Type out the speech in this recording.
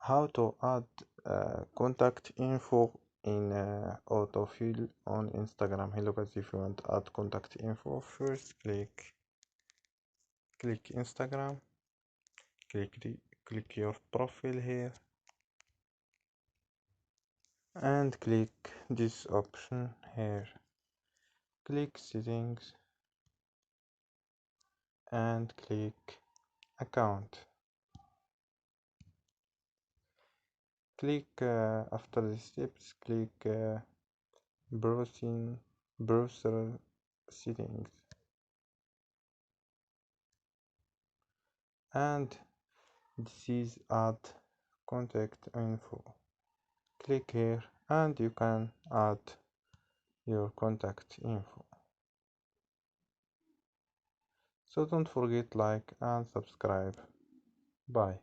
how to add contact info in Autofill on Instagram. Hello guys, if you want to add contact info, first click Instagram, click your profile here and click this option here, click settings and click account. Click after the steps, click browser settings and this is add contact info. Click here and you can add your contact info. So don't forget like and subscribe. Bye.